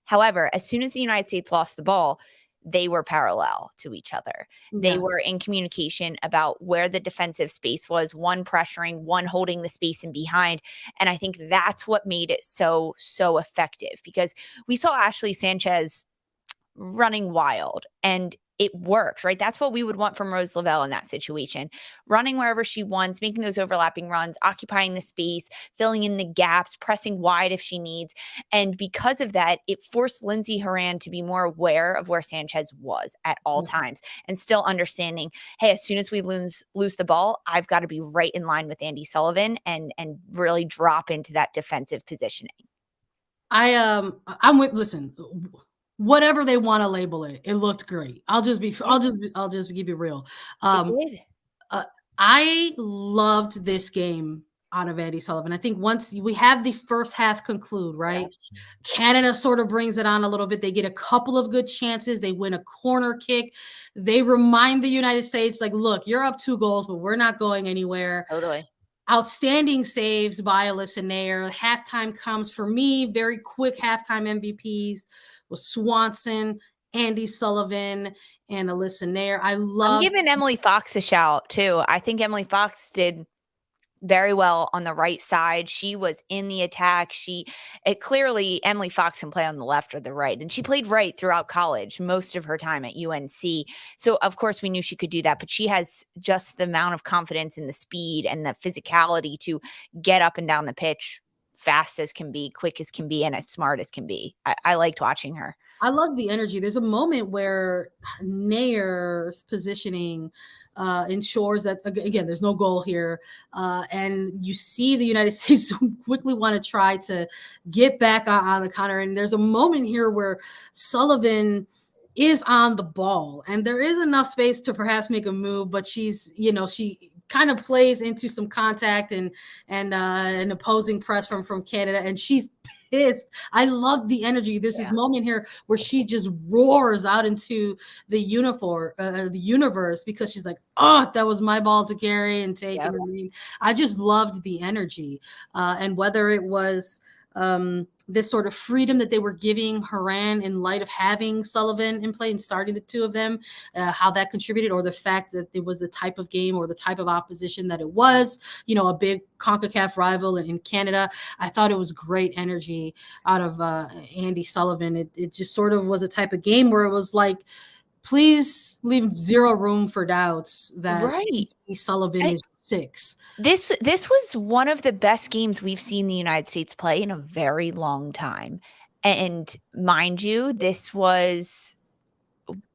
However, as soon as the United States lost the ball, they were parallel to each other. They were in communication about where the defensive space was, one pressuring, one holding the space in behind. And I think that's what made it so, so effective, because we saw Ashley Sanchez running wild and it worked, right? That's what we would want from Rose Lavelle in that situation. Running wherever she wants, making those overlapping runs, occupying the space, filling in the gaps, pressing wide if she needs. And because of that, it forced Lindsey Horan to be more aware of where Sanchez was at all times and still understanding, hey, as soon as we lose the ball, I've got to be right in line with Andy Sullivan and really drop into that defensive positioning. I'm with, listen, whatever they want to label it, it looked great. I'll just keep it real. It did. I loved this game out of Andy Sullivan. I think once we have the first half conclude, right? Yeah. Canada sort of brings it on a little bit. They get a couple of good chances. They win a corner kick. They remind the United States, like, look, you're up 2 goals, but we're not going anywhere. Totally. Outstanding saves by Alyssa Nair. Halftime comes for me. Very quick halftime MVPs with Swanson, Andy Sullivan, and Alyssa Nair. I'm giving Emily Fox a shout too. I think Emily Fox did very well on the right side. She was in the attack. Clearly Emily Fox can play on the left or the right, and she played right throughout college most of her time at UNC. So of course we knew she could do that, but she has just the amount of confidence and the speed and the physicality to get up and down the pitch fast as can be, quick as can be, and as smart as can be. I liked watching her. I love the energy. There's a moment where Nair's positioning ensures that, again, there's no goal here. And you see the United States quickly want to try to get back on the counter. And there's a moment here where Sullivan is on the ball and there is enough space to perhaps make a move, but she kind of plays into some contact and an opposing press from Canada, and she's pissed. I love the energy. There's this moment here where she just roars out into the universe, because she's like, oh, that was my ball to carry and take. Yep. And I just loved the energy, and whether it was this sort of freedom that they were giving Horan in light of having Sullivan in play and starting the two of them, how that contributed, or the fact that it was the type of game or the type of opposition that it was, a big CONCACAF rival in Canada. I thought it was great energy out of Andy Sullivan. It just sort of was a type of game where it was like, please leave zero room for doubts that Andy Sullivan is 6. This was one of the best games we've seen the United States play in a very long time. And mind you, this was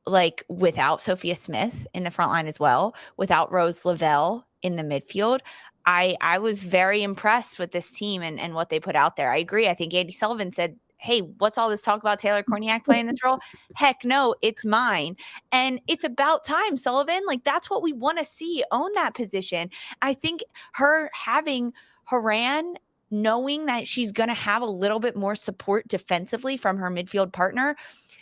like without Sophia Smith in the front line as well, without Rose Lavelle in the midfield. I was very impressed with this team and what they put out there. I agree. I think Andy Sullivan said, hey, what's all this talk about Taylor Korniak playing this role? Heck no, it's mine. And it's about time, Sullivan. Like, that's what we want to see. Own that position. I think her having Horan, knowing that she's going to have a little bit more support defensively from her midfield partner,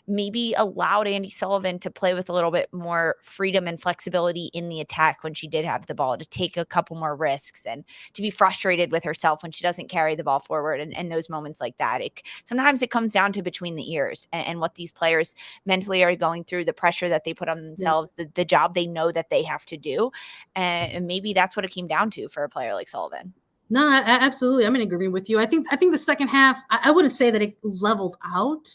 maybe allowed Andy Sullivan to play with a little bit more freedom and flexibility in the attack when she did have the ball, to take a couple more risks and to be frustrated with herself when she doesn't carry the ball forward. And those moments like that, sometimes it comes down to between the ears and what these players mentally are going through, the pressure that they put on themselves, the job they know that they have to do. And maybe that's what it came down to for a player like Sullivan. No, absolutely. I'm in agreement with you. I think the second half, I wouldn't say that it leveled out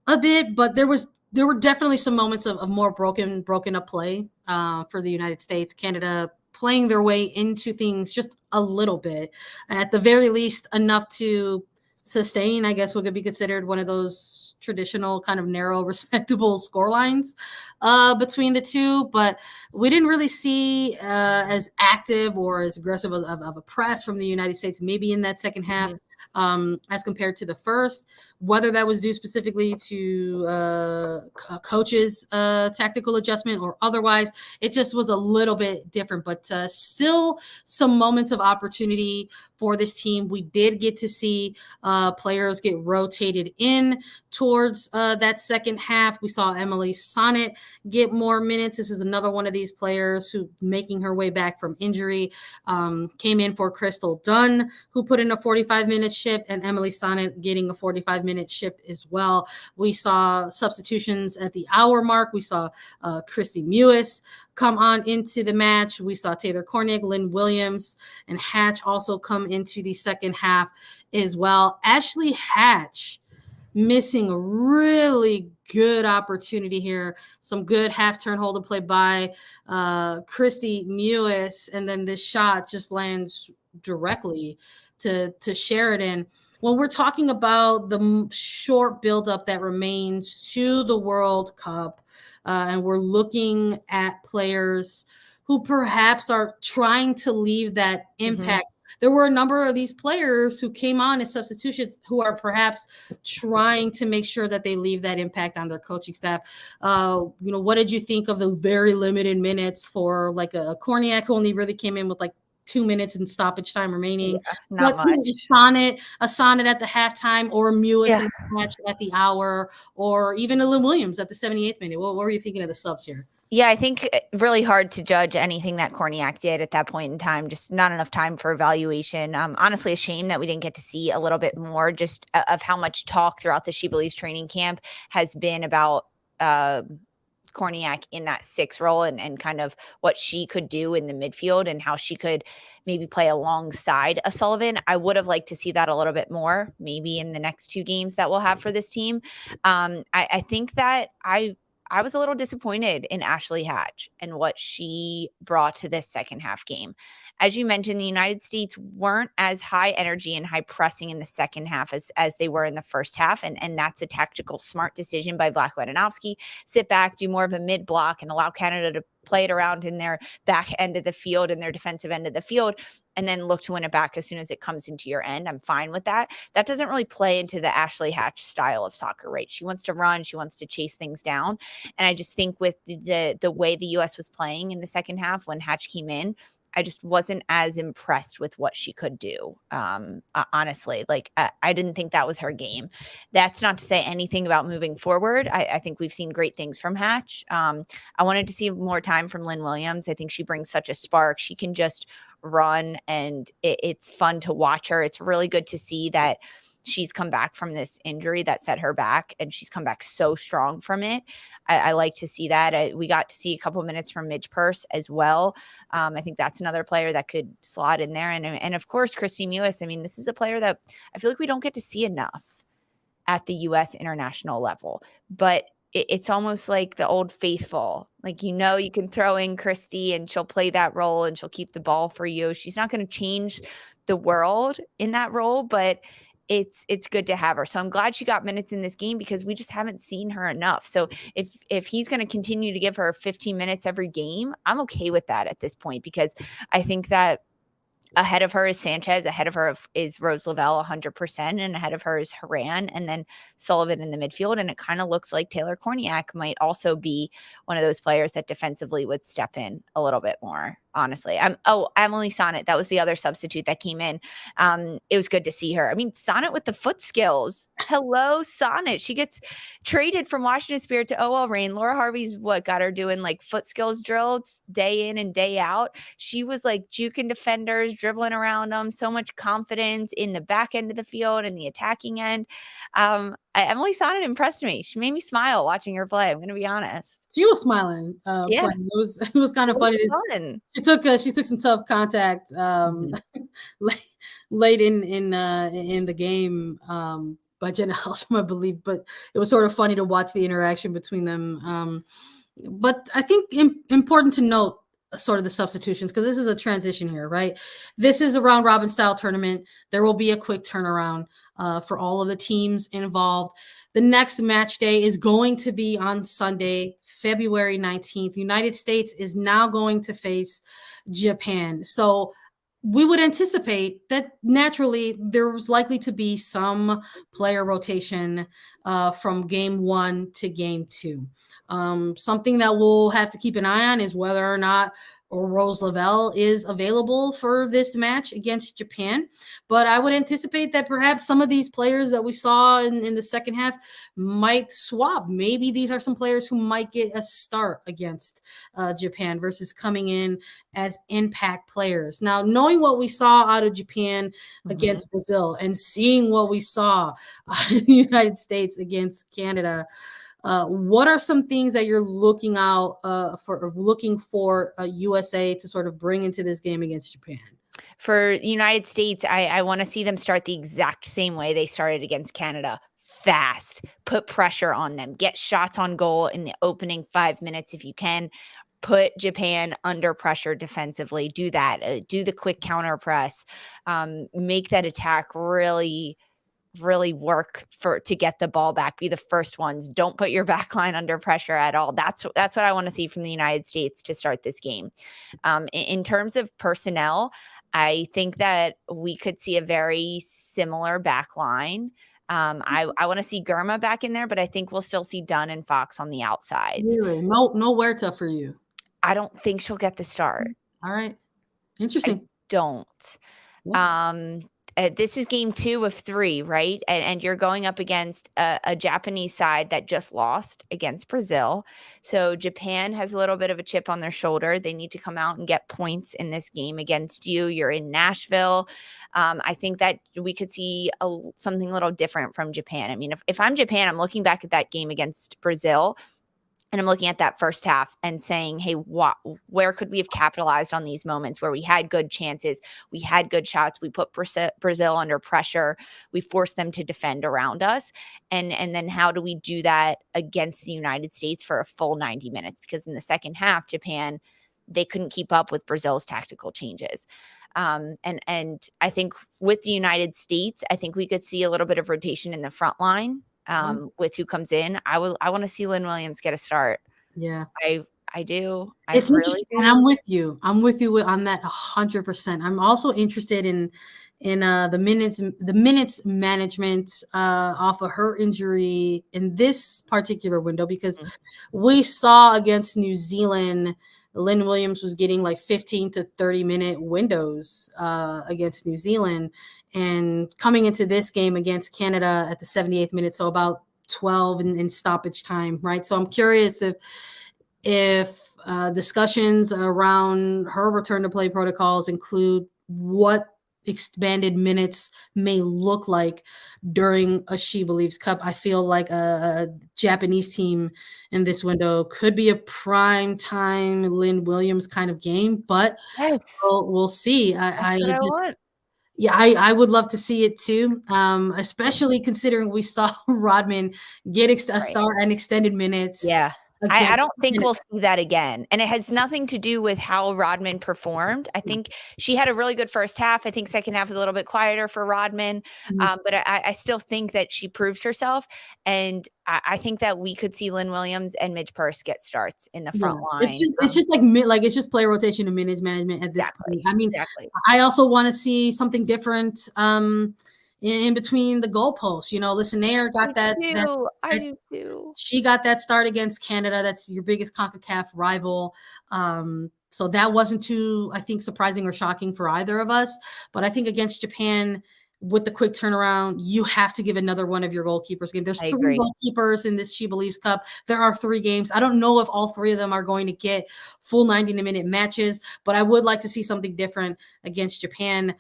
a bit, but there were definitely some moments of more broken up play for the United States. Canada playing their way into things just a little bit, at the very least enough to sustain, I guess, what could be considered one of those traditional kind of narrow, respectable score lines between the two. But we didn't really see as active or as aggressive of a press from the United States, maybe in that second half. As compared to the first, whether that was due specifically to coach's tactical adjustment or otherwise, it just was a little bit different. But still some moments of opportunity for this team. We did get to see players get rotated in towards that second half. We saw Emily Sonnet get more minutes. This is another one of these players who making her way back from injury, came in for Crystal Dunn, who put in a 45-minute shift, and Emily Sonnet getting a 45-minute shift as well. We saw substitutions at the hour mark. We saw Christy Mewis come on into the match. We saw Taylor Korniak, Lynn Williams, and Hatch also come into the second half as well. Ashley Hatch missing a really good opportunity here. Some good half-turn hold and play by Christy Mewis, and then this shot just lands directly to Sheridan. When we're talking about the short buildup that remains to the World Cup, and we're looking at players who perhaps are trying to leave that impact. There were a number of these players who came on as substitutions who are perhaps trying to make sure that they leave that impact on their coaching staff. What did you think of the very limited minutes for like a Korniak, who only really came in with like 2 minutes and stoppage time remaining? Yeah, not much. A Sonnet at the halftime, or Mewis in the match at the hour, or even a Lynn Williams at the 78th minute. What were you thinking of the subs here? Yeah, I think really hard to judge anything that Korniak did at that point in time. Just not enough time for evaluation. Honestly, a shame that we didn't get to see a little bit more just of how much talk throughout the SheBelieves training camp has been about Korniak in that 6 role and kind of what she could do in the midfield and how she could maybe play alongside a Sullivan. I would have liked to see that a little bit more, maybe in the next 2 games that we'll have for this team. I think that I was a little disappointed in Ashley Hatch and what she brought to this second half game. As you mentioned, the United States weren't as high energy and high pressing in the second half as they were in the first half. And that's a tactical smart decision by Black-Wadanovsky. Sit back, do more of a mid block, and allow Canada to play it around in their back end of the field and their defensive end of the field, and then look to win it back as soon as it comes into your end. I'm fine with that. That doesn't really play into the Ashley Hatch style of soccer, right? She wants to run. She wants to chase things down. And I just think with the way the U.S. was playing in the second half when Hatch came in, I just wasn't as impressed with what she could do. Honestly, like I didn't think that was her game. That's not to say anything about moving forward. I think we've seen great things from Hatch. I wanted to see more time from Lynn Williams. I think she brings such a spark. She can just run, and it's fun to watch her. It's really good to see that she's come back from this injury that set her back, and she's come back so strong from it. I like to see that. We got to see a couple minutes from Midge Purse as well. I think that's another player that could slot in there. And of course, Christy Mewis. I mean, this is a player that I feel like we don't get to see enough at the U.S. international level, but it's almost like the old faithful. Like, you can throw in Christy and she'll play that role and she'll keep the ball for you. She's not going to change the world in that role, but it's good to have her. So I'm glad she got minutes in this game because we just haven't seen her enough. So if he's going to continue to give her 15 minutes every game, I'm okay with that at this point, because I think that ahead of her is Sanchez, ahead of her is Rose Lavelle 100%, and ahead of her is Herrera, and then Sullivan in the midfield. And it kind of looks like Taylor Korniak might also be one of those players that defensively would step in a little bit more, honestly. Emily Sonnet, that was the other substitute that came in. It was good to see her. I mean, Sonnet with the foot skills. Hello, Sonnet. She gets traded from Washington Spirit to OL Reign. Laura Harvey's got her doing like foot skills drills day in and day out. She was like juking defenders, dribbling around them, so much confidence in the back end of the field and the attacking end. Emily Sonnet impressed me. She made me smile watching her play. I'm going to be honest. She was smiling. Yeah, it was kind of funny. She took some tough contact late in the game by Jenna Hellstrom, I believe. But it was sort of funny to watch the interaction between them. But I think important to note sort of the substitutions, because this is a transition here, right? This is a round robin style tournament. There will be a quick turnaround for all of the teams involved. The next match day is going to be on Sunday, February 19th. The United States is now going to face Japan. So we would anticipate that naturally there was likely to be some player rotation from game 1 to game 2. Something that we'll have to keep an eye on is whether or not Rose Lavelle is available for this match against Japan. But I would anticipate that perhaps some of these players that we saw in the second half might swap. Maybe these are some players who might get a start against Japan versus coming in as impact players. Now, knowing what we saw out of Japan against Brazil and seeing what we saw out of the United States against Canada, what are some things that you're looking for USA to sort of bring into this game against Japan? For the United States, I want to see them start the exact same way they started against Canada. Fast, put pressure on them, get shots on goal in the opening 5 minutes if you can. Put Japan under pressure defensively. Do that. Do the quick counter press. Make that attack really work to get the ball back. Be the first ones. Don't put your back line under pressure at all. That's what I want to see from the United States to start this game. In terms of personnel, I think that we could see a very similar back line. I want to see Germa back in there, but I think we'll still see Dunn and Fox on the outsides. Really? No Huerta for you? I don't think she'll get the start. All right. Interesting. I don't. Yeah. This is game 2 of 3, right? And you're going up against a Japanese side that just lost against Brazil. So Japan has a little bit of a chip on their shoulder. They need to come out and get points in this game against you. You're in Nashville. I think that we could see something a little different from Japan. I mean, if I'm Japan, I'm looking back at that game against Brazil, and I'm looking at that first half and saying, hey, where could we have capitalized on these moments where we had good chances, we had good shots, we put Brazil under pressure, we forced them to defend around us, and then how do we do that against the United States for a full 90 minutes? Because in the second half, Japan, they couldn't keep up with Brazil's tactical changes. And I think with the United States, I think we could see a little bit of rotation in the front line. With who comes in. I want to see Lynn Williams get a start. Yeah. I do. It's really interesting. And I'm with you on that 100%. I'm also interested in the minutes management off of her injury in this particular window, because we saw against New Zealand, Lynn Williams was getting like 15 to 30 minute windows against New Zealand, and coming into this game against Canada at the 78th minute, so about 12 in stoppage time, right? So I'm curious if discussions around her return to play protocols include what expanded minutes may look like during a SheBelieves Cup. I feel like a Japanese team in this window could be a prime time Lynn Williams kind of game, but we'll see. I would love to see it too, especially considering we saw Rodman get a start and extended minutes. Yeah. I don't think we'll see that again. And it has nothing to do with how Rodman performed. I think she had a really good first half. I think second half was a little bit quieter for Rodman. But I still think that she proved herself. And I think that we could see Lynn Williams and Midge Purse get starts in the front line. It's just player rotation and minutes management at this point. I mean, I also want to see something different in between the goalposts. Listener got that. I do too. She got that start against Canada. That's your biggest CONCACAF rival. So that wasn't too, I think, surprising or shocking for either of us. But I think against Japan, with the quick turnaround, you have to give another one of your goalkeepers game. There's 3 goalkeepers in this SheBelieves Cup. There are 3 games. I don't know if all 3 of them are going to get full 90-minute matches, but I would like to see something different against Japan.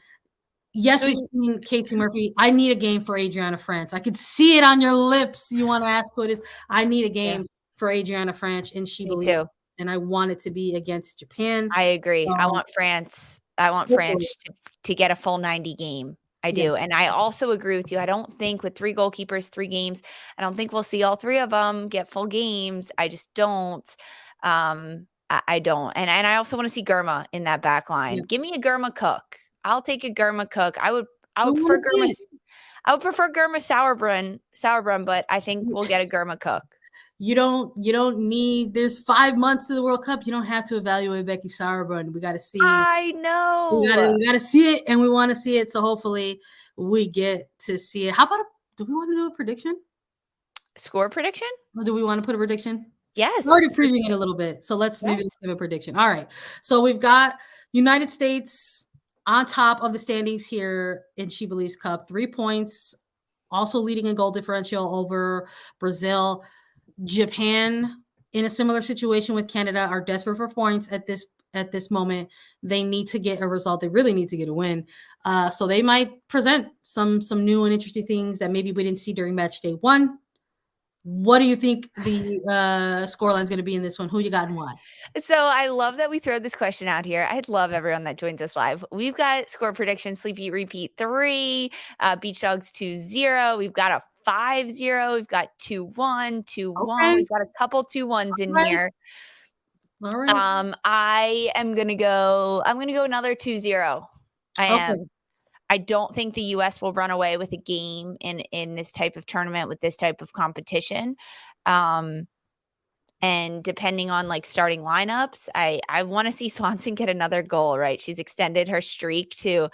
Yes, we've seen Casey Murphy. I need a game for Adriana France. I could see it on your lips. You want to ask who it is. I need a game for Adriana France in SheBelieves, and I want it to be against Japan. I agree. I want France. To get a full 90 game. I do. And I also agree with you. I don't think with 3 goalkeepers, 3 games, I don't think we'll see all 3 of them get full games. I just don't. I don't. And I also want to see Germa in that back line. Yeah. Give me a Germa Cook. I'll take a Germa Cook. I would We prefer wanna see Germa. it. I would prefer Germa Sauerbrunn, but I think we'll get a Germa Cook. You don't need, there's 5 months to the World Cup. You don't have to evaluate Becky Sauerbrunn. We got to see. I know. We gotta see it, and we want to see it. So hopefully we get to see it. How about do we want to do a prediction? Score prediction? Or do we want to put a prediction? Yes. We're already previewing it a little bit. So let's give a prediction. All right. So we've got United States on top of the standings here in SheBelieves Cup, 3 points, also leading in goal differential over Brazil. Japan, in a similar situation with Canada, are desperate for points at this moment. They need to get a result. They really need to get a win. So they might present some new and interesting things that maybe we didn't see during match day 1. What do you think the scoreline is going to be in this one? Who you got and why? So I love that we throw this question out here. I love everyone that joins us live. We've got score prediction, Sleepy Repeat 3, Beach Dogs 2-0. We've got a 5-0. We've got 2-1, 2-1. Okay. We've got a couple 2-1s in here. All right. I'm gonna go another 2-0. I don't think the US will run away with a game in this type of tournament with this type of competition. And depending on like starting lineups, I want to see Swanson get another goal, right? She's extended her streak to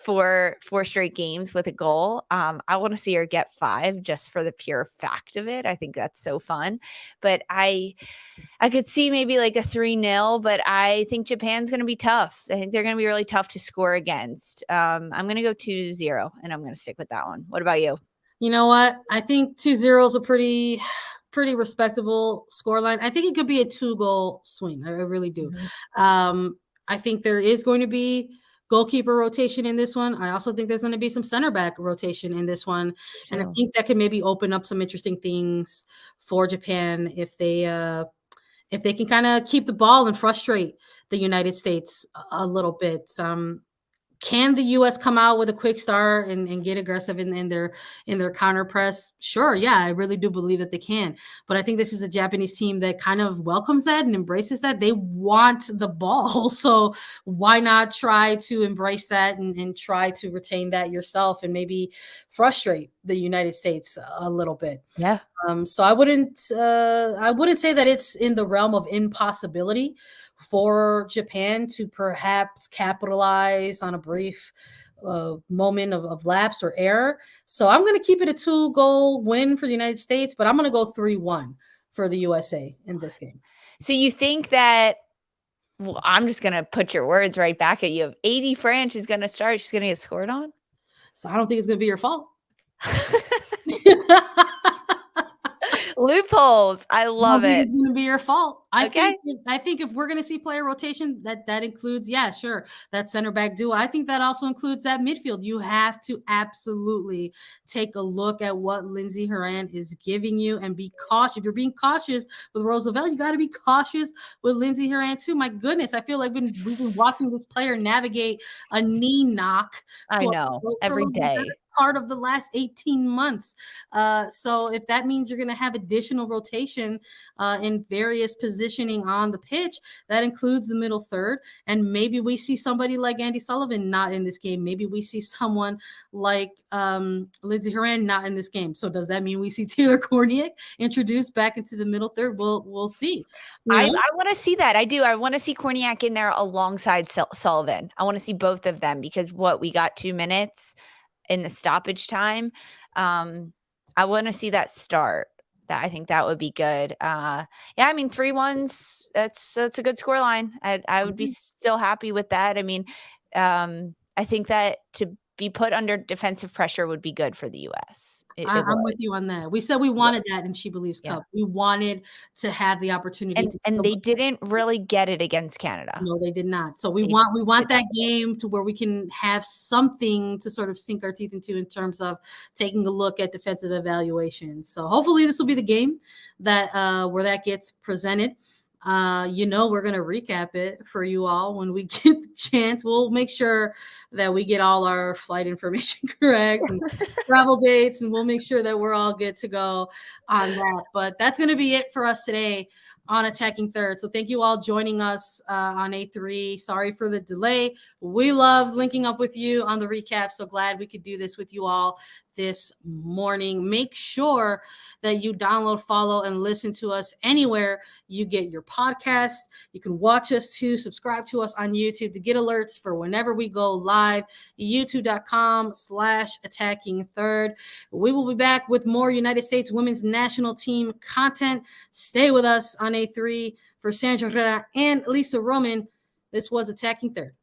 4 straight games with a goal. I want to see her get 5 just for the pure fact of it. I think that's so fun. But I could see maybe like a 3-0, but I think Japan's going to be tough. I think they're going to be really tough to score against. I'm going to go 2-0, and I'm going to stick with that one. What about you? You know what? I think 2-0 is a pretty respectable scoreline. I think it could be a 2-goal swing. I really do. Mm-hmm. I think there is going to be goalkeeper rotation in this one. I also think there's going to be some center back rotation in this one. Sure. And I think that could maybe open up some interesting things for Japan if they can kind of keep the ball and frustrate the United States a little bit. Can the U.S. come out with a quick start and get aggressive in their counter press? Sure, yeah, I really do believe that they can. But I think this is a Japanese team that kind of welcomes that and embraces that. They want the ball, so why not try to embrace that and try to retain that yourself and maybe frustrate the United States a little bit? Yeah. So I wouldn't say that it's in the realm of impossibility for Japan to perhaps capitalize on a brief moment of lapse or error. So I'm going to keep it a 2-goal win for the United States, but I'm going to go 3-1 for the USA in this game. So you think that, well, I'm just going to put your words right back at you. If 80 French is going to start, she's going to get scored on? So I don't think it's going to be your fault. Loopholes. I love it. It's going to be your fault. I Okay. think if we're going to see player rotation, that includes, yeah, sure, that center back duo. I think that also includes that midfield. You have to absolutely take a look at what Lindsey Horan is giving you and be cautious. If you're being cautious with Roosevelt, you got to be cautious with Lindsey Horan too. My goodness, I feel like we've been watching this player navigate a knee knock. I know, every day. Part of the last 18 months. So if that means you're going to have additional rotation in various positioning on the pitch, that includes the middle third. And maybe we see somebody like Andy Sullivan not in this game. Maybe we see someone like Lindsey Horan not in this game. So does that mean we see Taylor Korniak introduced back into the middle third? We'll see. I want to see that. I do. I want to see Korniak in there alongside Sullivan. I want to see both of them because we got 2 minutes in the stoppage time. I want to see that start. I think that would be good. Yeah, I mean 3-1s. That's a good score line. I would be still happy with that. I mean, I think that to be put under defensive pressure would be good for the U.S. I'm with you on that. We said we wanted that in SheBelieves Cup. We wanted to have the opportunity and they didn't really get it against Canada. No, they did not. So we want that game to where we can have something to sort of sink our teeth into in terms of taking a look at defensive evaluations. So hopefully this will be the game that where that gets presented. We're going to recap it for you all when we get the chance. We'll make sure that we get all our flight information correct and travel dates, and we'll make sure that we're all good to go on that. But that's going to be it for us today on Attacking Third. So thank you all joining us on A3. Sorry for the delay. We love linking up with you on the recap. So glad we could do this with you all this morning. Make sure that you download, follow, and listen to us anywhere you get your podcast. You can watch us too. Subscribe to us on YouTube to get alerts for whenever we go live. YouTube.com/Attacking Third. We will be back with more United States Women's National Team content. Stay with us on A3. For Sandra Herrera and Lisa Roman, this was Attacking Third.